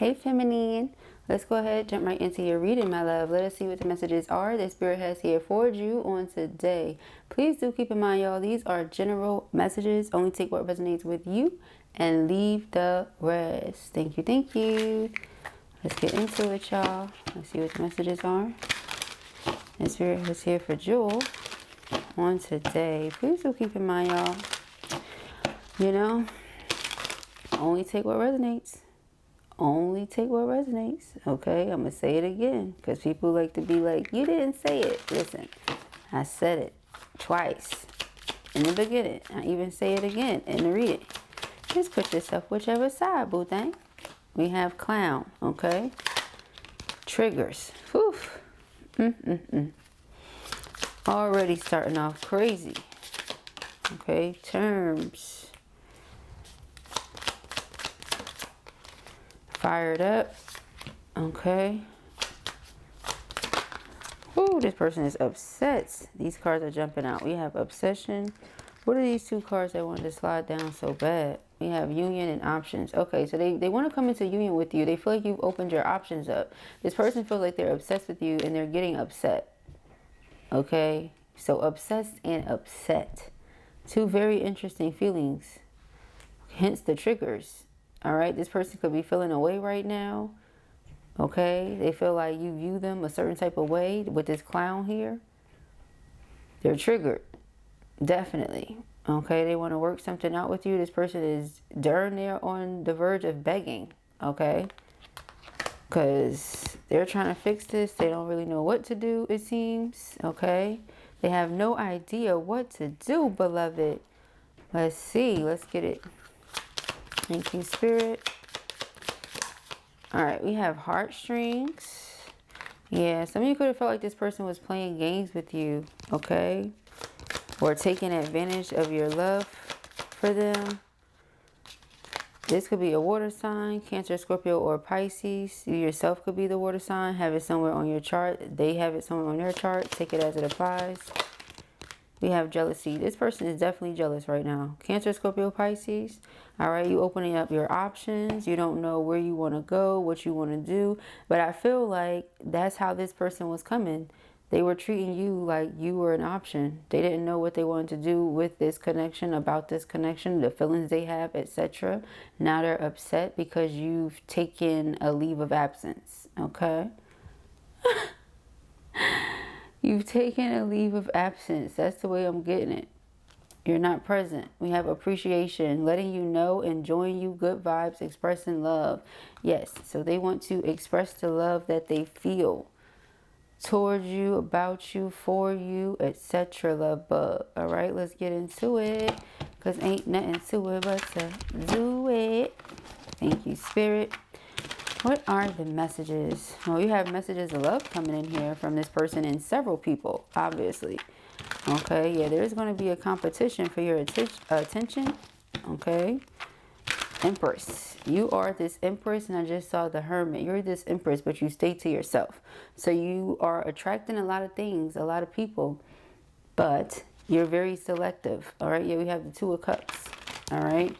Hey feminine, let's go ahead, jump right into your reading, my love. Let us see what the messages are that Spirit has here for you on today. Please do keep in mind, y'all, these are general messages. Only take what resonates with you and leave the rest. Thank you, thank you. Let's get into it, y'all. Let's see what the messages are. And Spirit is here for Jewel on today. Please do keep in mind, y'all, you know, only take what resonates. Only take what resonates. Okay, I'm gonna say it again because people like to be like, you didn't say it. Listen, I said it twice in the beginning. I even say it again in the reading. Just put yourself whichever side, boo thing. We have clown. Okay, triggers. Whew. Already starting off crazy. Okay, terms. Fired up. Okay. Ooh, this person is upset. These cards are jumping out. We have obsession. What are these two cards that wanted to slide down so bad? We have union and options. Okay, so they want to come into union with you. They feel like you've opened your options up. This person feels like they're obsessed with you and they're getting upset. Okay, so obsessed and upset. Two very interesting feelings. Hence the triggers. All right, this person could be feeling away right now. Okay, they feel like you view them a certain type of way with this clown here. They're triggered, definitely. Okay, they want to work something out with you. This person is darn near on the verge of begging. Okay, because they're trying to fix this. They don't really know what to do, it seems. Okay, they have no idea what to do, beloved. Let's see, let's get it. Thank you, Spirit. All right, we have heartstrings. Yeah, some of you could have felt like this person was playing games with you, okay? Or taking advantage of your love for them. This could be a water sign, Cancer, Scorpio, or Pisces. You yourself could be the water sign. Have it somewhere on your chart. They have it somewhere on their chart. Take it as it applies. We have jealousy. This person is definitely jealous right now. Cancer, Scorpio, Pisces. All right, you opening up your options. You don't know where you want to go, what you want to do. But I feel like that's how this person was coming. They were treating you like you were an option. They didn't know what they wanted to do with this connection, about this connection, the feelings they have, etc. Now they're upset because you've taken a leave of absence. Okay. You've taken a leave of absence. That's the way I'm getting it. You're not present. We have appreciation, letting you know, enjoying you, good vibes, expressing love. Yes, so they want to express the love that they feel towards you, about you, for you, etc. Love bug. All right, let's get into it. Because ain't nothing to it but to do it. Thank you, Spirit. What are the messages? Well, you have messages of love coming in here from this person and several people, obviously. Okay, yeah, there's going to be a competition for your attention. Okay. Empress. You are this Empress, and I just saw the Hermit. You're this Empress, but you stay to yourself. So you are attracting a lot of things, a lot of people, but you're very selective. All right, yeah, we have the Two of Cups. All right.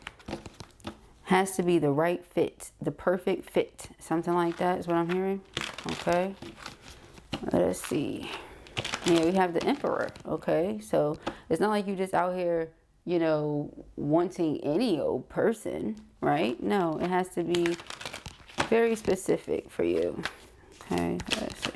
Has to be the right fit, the perfect fit. Something like that is what I'm hearing. Okay. Let us see. Yeah, we have the Emperor. Okay. So it's not like you just out here, you know, wanting any old person, right? No, it has to be very specific for you. Okay. Let's see.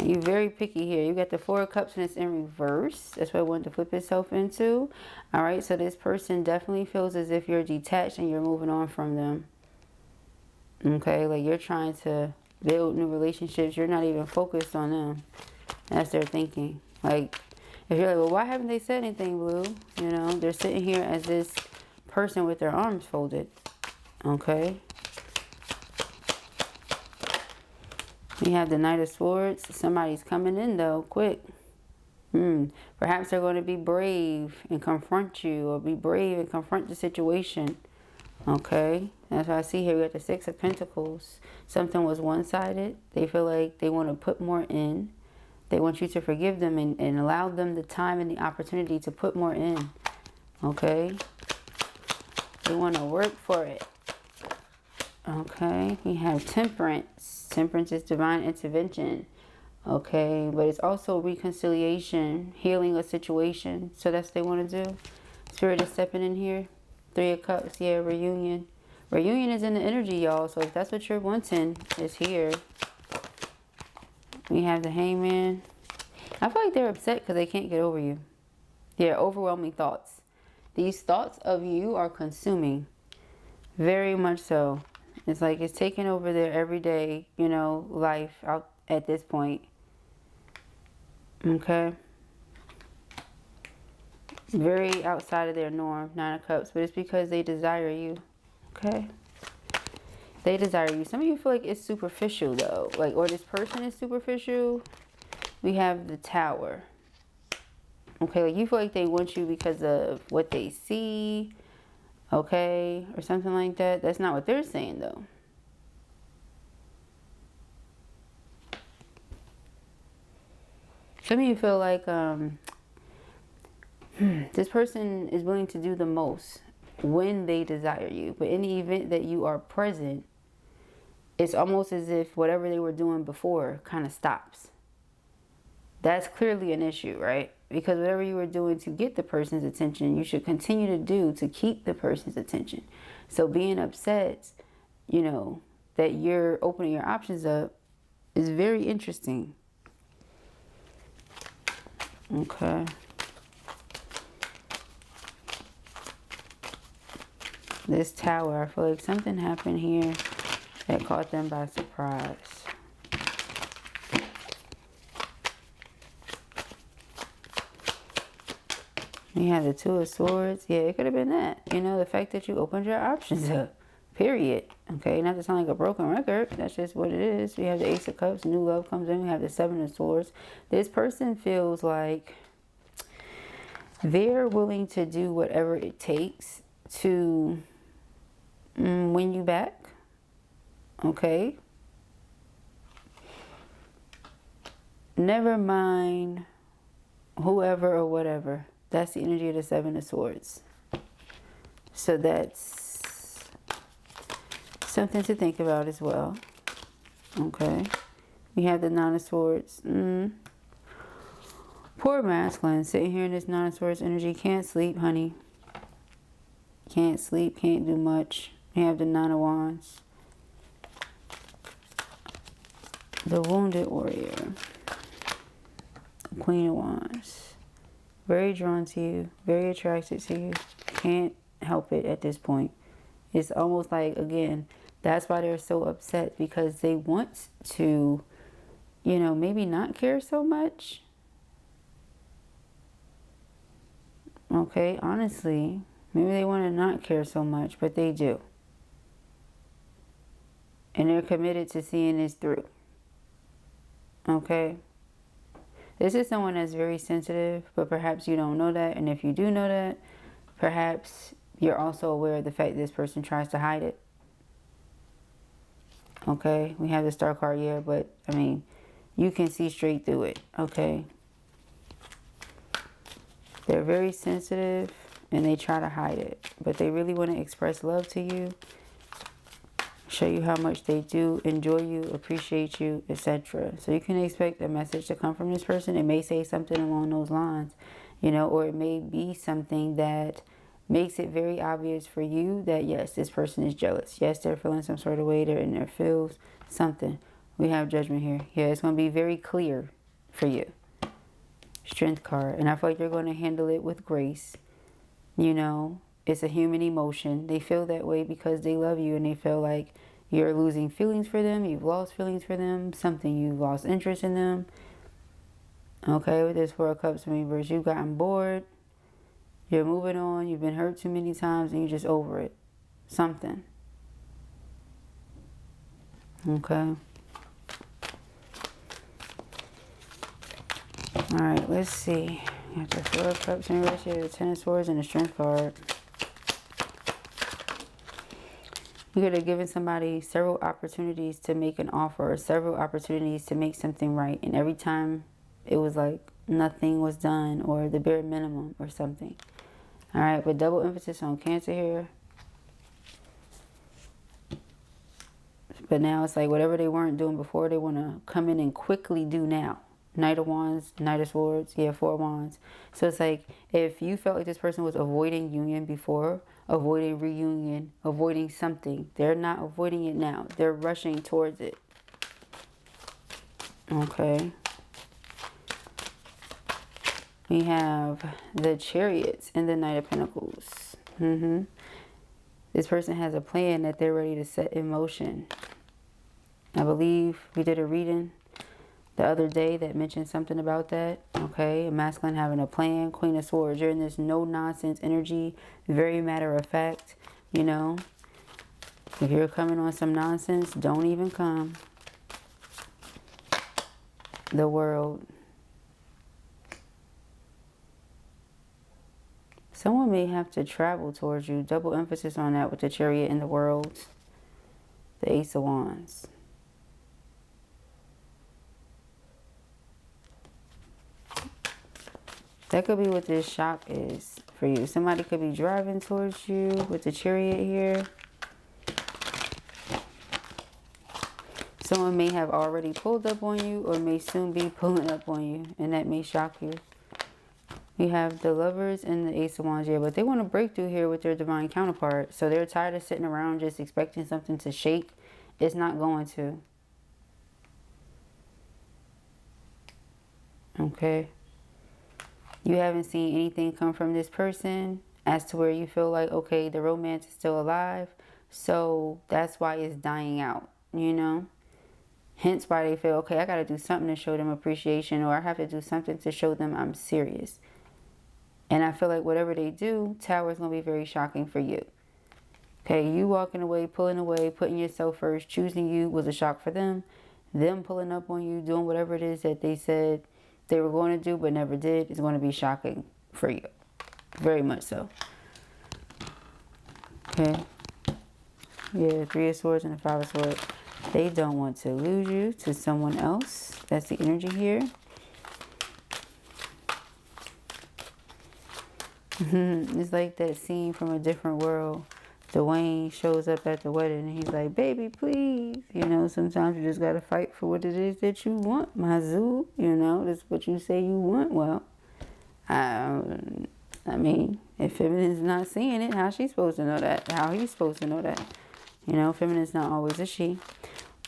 And you're very picky here. You got the Four of Cups and it's in reverse. That's what I wanted to flip itself into. All right. So this person definitely feels as if you're detached and you're moving on from them. Okay. Like you're trying to build new relationships. You're not even focused on them. That's their thinking. Like if you're like, well, why haven't they said anything, Blue? You know, they're sitting here as this person with their arms folded. Okay. We have the Knight of Swords. Somebody's coming in though, quick. Perhaps they're going to be brave and confront you, or be brave and confront the situation. Okay, that's what I see here. We got the Six of Pentacles. Something was one-sided. They feel like they want to put more in. They want you to forgive them and allow them the time and the opportunity to put more in. Okay, they want to work for it. Okay, we have temperance. Temperance is divine intervention. Okay, but it's also reconciliation, healing a situation. So that's what they want to do. Spirit is stepping in here. 3 of Cups, yeah, reunion. Reunion is in the energy, y'all. So if that's what you're wanting, it's here. We have the Hangman. I feel like they're upset because they can't get over you. Yeah, overwhelming thoughts. These thoughts of you are consuming. Very much so. It's like it's taking over their everyday, you know, life out at this point. Okay. Very outside of their norm, 9 of Cups. But it's because they desire you. Okay. They desire you. Some of you feel like it's superficial though. Like, or this person is superficial. We have the Tower. Okay, like you feel like they want you because of what they see. Okay, or something like that. That's not what they're saying though. Some of you feel like this person is willing to do the most when they desire you. But in the event that you are present, it's almost as if whatever they were doing before kind of stops. That's clearly an issue, right? Because whatever you were doing to get the person's attention, you should continue to do to keep the person's attention. So being upset, you know, that you're opening your options up is very interesting. Okay. This Tower, I feel like something happened here that caught them by surprise. You have the 2 of Swords. Yeah, it could have been that. You know, the fact that you opened your options up. Period. Okay, not to sound like a broken record. That's just what it is. We have the Ace of Cups. New love comes in. We have the 7 of Swords. This person feels like they're willing to do whatever it takes to win you back. Okay. Never mind whoever or whatever. That's the energy of the 7 of Swords. So that's something to think about as well. Okay. We have the 9 of Swords. Poor masculine sitting here in this 9 of Swords energy. Can't sleep, honey. Can't sleep. Can't do much. We have the 9 of Wands. The Wounded Warrior. Queen of Wands. Very drawn to you, very attracted to you. Can't help it at this point. It's almost like, again, that's why they're so upset, because they want to, you know, maybe not care so much. Okay, honestly, maybe they want to not care so much, but they do. And they're committed to seeing this through. Okay. This is someone that's very sensitive, but perhaps you don't know that. And if you do know that, perhaps you're also aware of the fact that this person tries to hide it. Okay, we have the Star card here, but I mean, you can see straight through it. Okay. They're very sensitive and they try to hide it, but they really want to express love to you. Show you how much they do enjoy you, appreciate you, etc. So you can expect a message to come from this person. It may say something along those lines, you know, or it may be something that makes it very obvious for you that, yes, this person is jealous. Yes, they're feeling some sort of way. They're in their feels, something. We have Judgment here. Yeah, it's going to be very clear for you. Strength card. And I feel like you're going to handle it with grace. You know, it's a human emotion. They feel that way because they love you and they feel like you're losing feelings for them. You've lost feelings for them. Something, you've lost interest in them. Okay, with this 4 of Cups reverse, you've gotten bored. You're moving on. You've been hurt too many times and you're just over it. Something. Okay. Alright, let's see. You have the 4 of Cups reverse, you have the 10 of Swords and the Strength card. You could have given somebody several opportunities to make an offer, or several opportunities to make something right. And every time it was like nothing was done, or the bare minimum or something. All right, with double emphasis on Cancer here. But now it's like whatever they weren't doing before, they want to come in and quickly do now. Knight of Wands, Knight of Swords, yeah, Four of Wands. So it's like if you felt like this person was avoiding union before, avoiding reunion, avoiding something, they're not avoiding it now. They're rushing towards it. Okay. We have the Chariots and the Knight of Pentacles. This person has a plan that they're ready to set in motion. I believe we did a reading the other day that mentioned something about that. Okay, a masculine having a plan. Queen of Swords, you're in this no nonsense energy, very matter of fact. You know, if you're coming on some nonsense, don't even come. The World. Someone may have to travel towards you. Double emphasis on that with the Chariot and the World. The Ace of Wands. That could be what this shock is for you. Somebody could be driving towards you with the Chariot here. Someone may have already pulled up on you or may soon be pulling up on you, and that may shock you. We have the Lovers and the Ace of Wands, yeah, but they want to break through here with their divine counterpart. So they're tired of sitting around just expecting something to shake. It's not going to. Okay. You haven't seen anything come from this person as to where you feel like, okay, the romance is still alive. So that's why it's dying out, you know? Hence why they feel, okay, I got to do something to show them appreciation, or I have to do something to show them I'm serious. And I feel like whatever they do, Tower is going to be very shocking for you. Okay, you walking away, pulling away, putting yourself first, choosing you was a shock for them. Them pulling up on you, doing whatever it is that they said they were going to do but never did is going to be shocking for you. Very much so. Okay. Yeah, Three of Swords and the Five of Swords. They don't want to lose you to someone else. That's the energy here. It's like that scene from A Different World. Dwayne shows up at the wedding and he's like, baby, please. You know, sometimes you just got to fight for what it is that you want, my zoo. You know, that's what you say you want. Well, I mean, if Feminine's not seeing it, how's she supposed to know that? How he's supposed to know that? You know, Feminine's not always a she.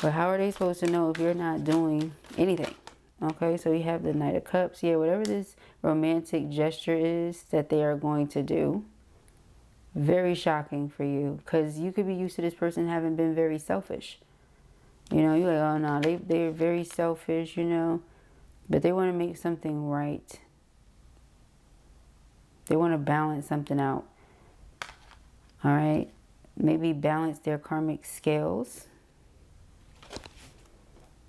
But how are they supposed to know if you're not doing anything? Okay, so you have the Knight of Cups. Yeah, whatever this romantic gesture is that they are going to do. Very shocking for you. Because you could be used to this person having been very selfish. You know, you're like, oh no, they're very selfish, you know. But they want to make something right. They want to balance something out. All right. Maybe balance their karmic scales.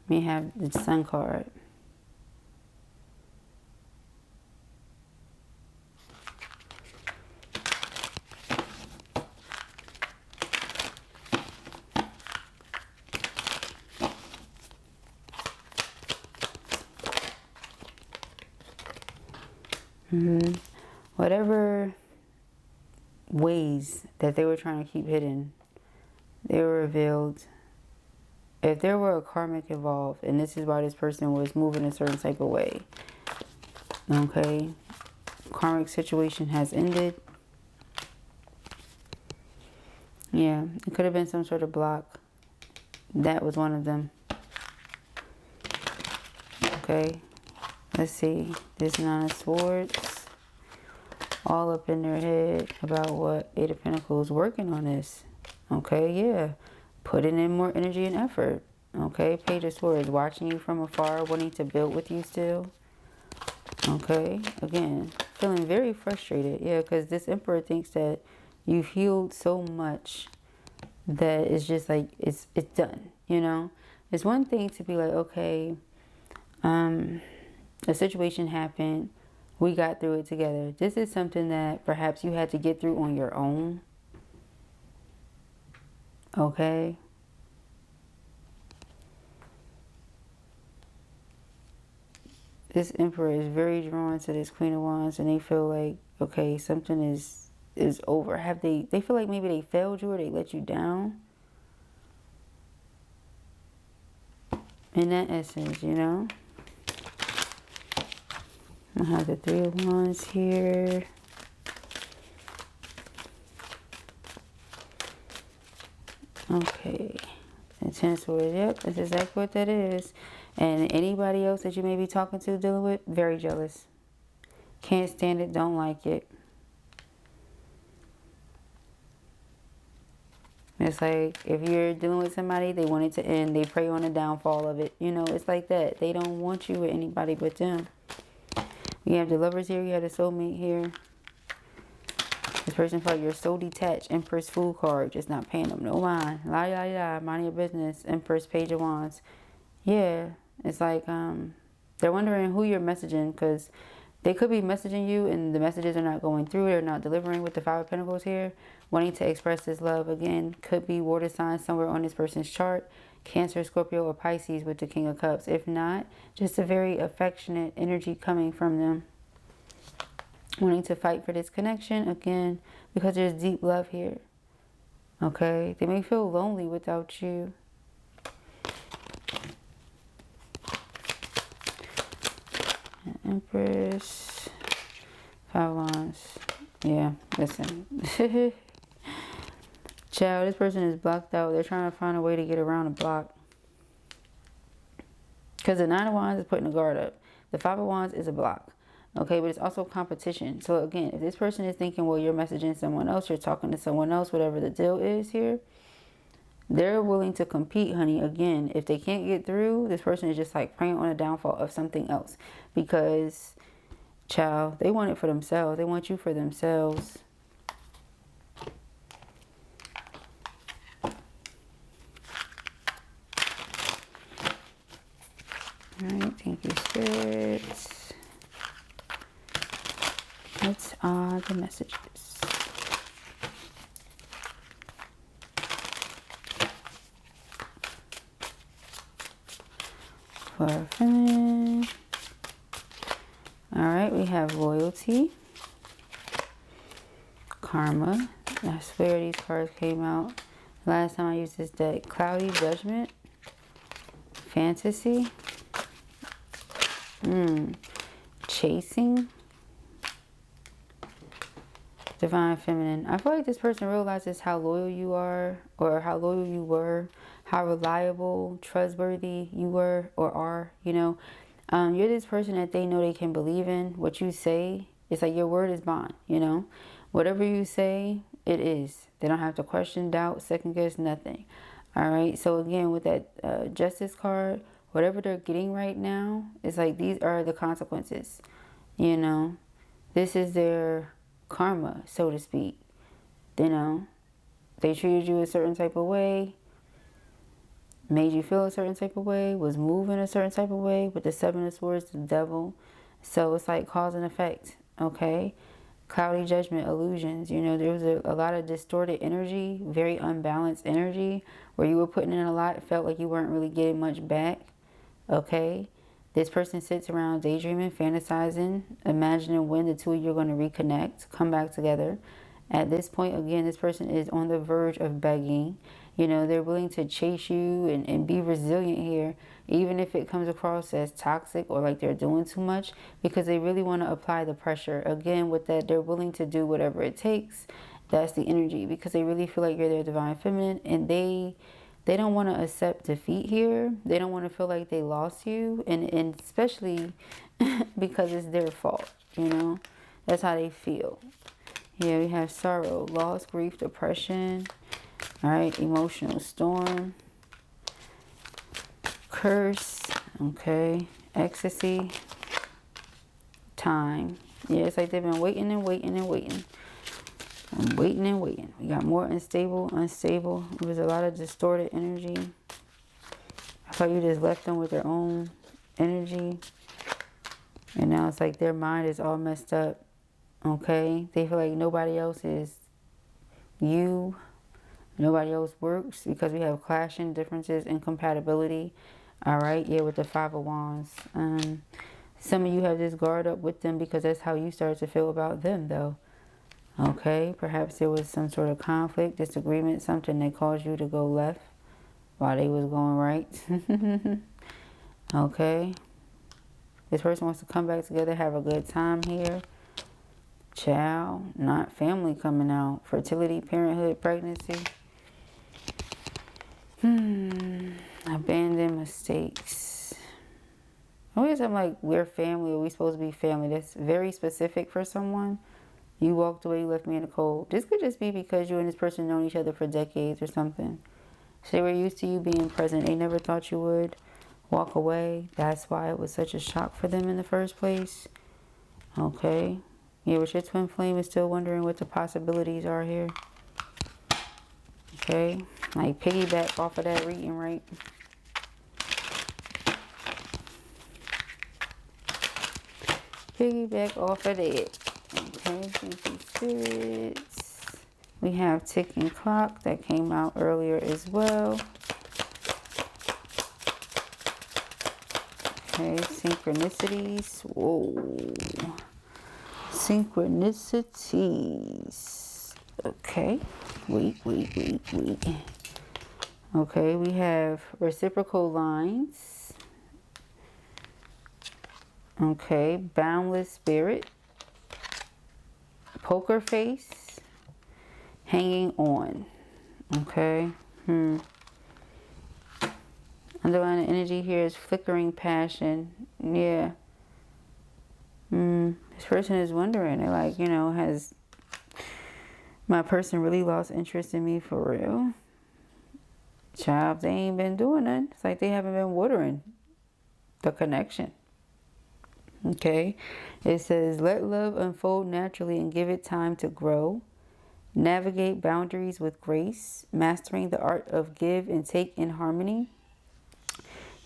We have the Sun card. Whatever ways that they were trying to keep hidden, they were revealed. If there were a karmic involved, and this is why this person was moving a certain type of way, okay, karmic situation has ended. Yeah, it could have been some sort of block. That was one of them. Okay, let's see. This Nine of Swords. All up in their head about what Eight of Pentacles working on this. Okay, yeah. Putting in more energy and effort. Okay, Page of Swords. Watching you from afar. Wanting to build with you still. Okay, again. Feeling very frustrated. Yeah, because this Emperor thinks that you've healed so much that it's just like, it's done. You know? It's one thing to be like, okay, a situation happened. We got through it together. This is something that perhaps you had to get through on your own. Okay? This Emperor is very drawn to this Queen of Wands, and they feel like, okay, something is over. They feel like maybe they failed you or they let you down. in that essence, you know. I have the 3 of Wands here. Okay. The 10 of Swords. Yep, that's exactly what that is. And anybody else that you may be talking to, dealing with, very jealous. Can't stand it, don't like it. It's like if you're dealing with somebody, they want it to end. They pray on the downfall of it. You know, it's like that. They don't want you with anybody but them. We have the Lovers here. We have the Soulmate here. This person felt like you're so detached. Empress Fool card. Just not paying them no mind. La la la. Mind your business. Empress Page of Wands. Yeah. It's like they're wondering who you're messaging, because they could be messaging you and the messages are not going through. They're not delivering with the 5 of Pentacles here. Wanting to express this love. Again, could be water signs somewhere on this person's chart. Cancer, Scorpio, or Pisces with the King of Cups. If not, just a very affectionate energy coming from them. Wanting to fight for this connection. Again, because there's deep love here. Okay? They may feel lonely without you. Empress. 5 of Wands. Yeah, listen. Child, this person is blocked out. They're trying to find a way to get around a block. Because the 9 of Wands is putting a guard up. The 5 of Wands is a block. Okay, but it's also competition. So again, if this person is thinking, well, you're messaging someone else, you're talking to someone else, whatever the deal is here, they're willing to compete, honey. Again, if they can't get through, this person is just like praying on a downfall of something else. Because, child, they want it for themselves. They want you for themselves. Alright, thank you, spirits. What are the messages? For feminine. Alright, we have loyalty. Karma. I swear these cards came out last time I used this deck. Cloudy Judgment. Fantasy. Chasing. Divine Feminine. I feel like this person realizes how loyal you are, or how loyal you were, how reliable, trustworthy you were or are, you know. You're this person that they know they can believe in. What you say, it's like your word is bond, you know. Whatever you say, it is. They don't have to question, doubt, second guess, nothing. All right. So again, with that Justice card, whatever they're getting right now, it's like these are the consequences, you know. This is their karma, so to speak. You know, they treated you a certain type of way, made you feel a certain type of way, was moving a certain type of way with the 7 of Swords, the devil. So it's like cause and effect, okay? Cloudy Judgment, illusions. You know, there was a lot of distorted energy, very unbalanced energy, where you were putting in a lot, felt like you weren't really getting much back, okay? This person sits around daydreaming, fantasizing, imagining when the two of you are going to reconnect, come back together. At this point, again, this person is on the verge of begging. You know, they're willing to chase you and be resilient here, even if it comes across as toxic or like they're doing too much, because they really want to apply the pressure. Again, with that, they're willing to do whatever it takes. That's the energy, because they really feel like you're their divine feminine, and they don't want to accept defeat here. They don't want to feel like they lost you, and especially because it's their fault, you know. That's how they feel. Yeah, we have sorrow, loss, grief, depression. All right, emotional storm, curse, okay, ecstasy, time. Yeah, it's like they've been waiting and waiting and waiting. I'm waiting and waiting. We got more unstable. It was a lot of distorted energy. I thought you just left them with their own energy. And now it's like their mind is all messed up. Okay? They feel like nobody else is you. Nobody else works, because we have clashing differences, incompatibility. All right? Yeah, with the 5 of Wands. Some of you have this guard up with them because that's how you start to feel about them, though. Okay? Perhaps there was some sort of conflict, disagreement, something that caused you to go left while they was going right. Okay. This person wants to come back together, have a good time here. Child, not family coming out. Fertility, parenthood, pregnancy. Abandon mistakes. Always I'm like, we're family, or we supposed to be family. That's very specific for someone. You walked away, you left me in the cold. This could just be because you and this person known each other for decades or something. So they were used to you being present. They never thought you would walk away. That's why it was such a shock for them in the first place. Okay. Yeah, but your twin flame is still wondering what the possibilities are here. Okay. Like piggyback off of that reading, right? Piggyback off of that. Okay, thank you, spirits. We have ticking clock that came out earlier as well. Okay, synchronicities. Whoa. Synchronicities. Okay, wait. Okay, we have reciprocal lines. Okay, boundless spirit. Poker face. Hanging on. Okay. Underlying energy here is flickering passion. Yeah. This person is wondering. They're like, you know, has my person really lost interest in me for real? Child, they ain't been doing it. It's like they haven't been watering the connection. Okay. It says, let love unfold naturally and give it time to grow. Navigate boundaries with grace. Mastering the art of give and take in harmony.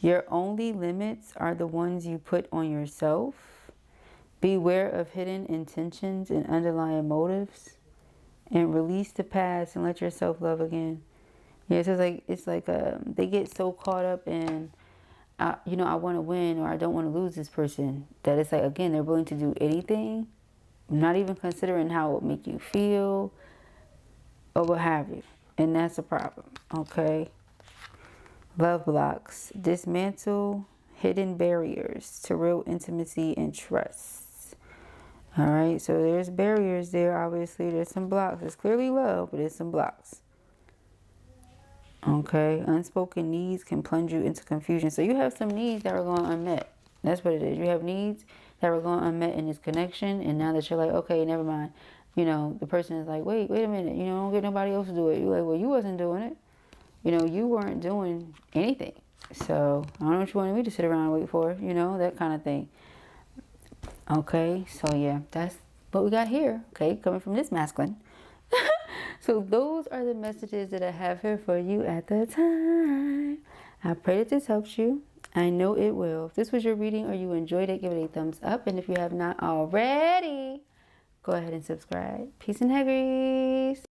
Your only limits are the ones you put on yourself. Beware of hidden intentions and underlying motives. And release the past and let yourself love again. Yeah, so it's like they get so caught up in, you know, I want to win or I don't want to lose this person, that it's like, again, they're willing to do anything, not even considering how it would make you feel or what have you. And that's a problem, okay? Love blocks. Dismantle hidden barriers to real intimacy and trust. All right, so there's barriers there. Obviously, there's some blocks. It's clearly love, but there's some blocks. Okay, unspoken needs can plunge you into confusion. So you have some needs that were going unmet. That's what it is. You have needs that were going unmet in this connection, and now that you're like, okay, never mind. You know, the person is like, wait a minute. You know, don't get nobody else to do it. You're like, well, you wasn't doing it. You know, you weren't doing anything. So I don't know what you wanted me to sit around and wait for. You know, that kind of thing. Okay, so yeah, that's what we got here. Okay, coming from this masculine. So those are the messages that I have here for you at the time. I pray that this helps you. I know it will. If this was your reading or you enjoyed it, give it a thumbs up. And if you have not already, go ahead and subscribe. Peace and haggries.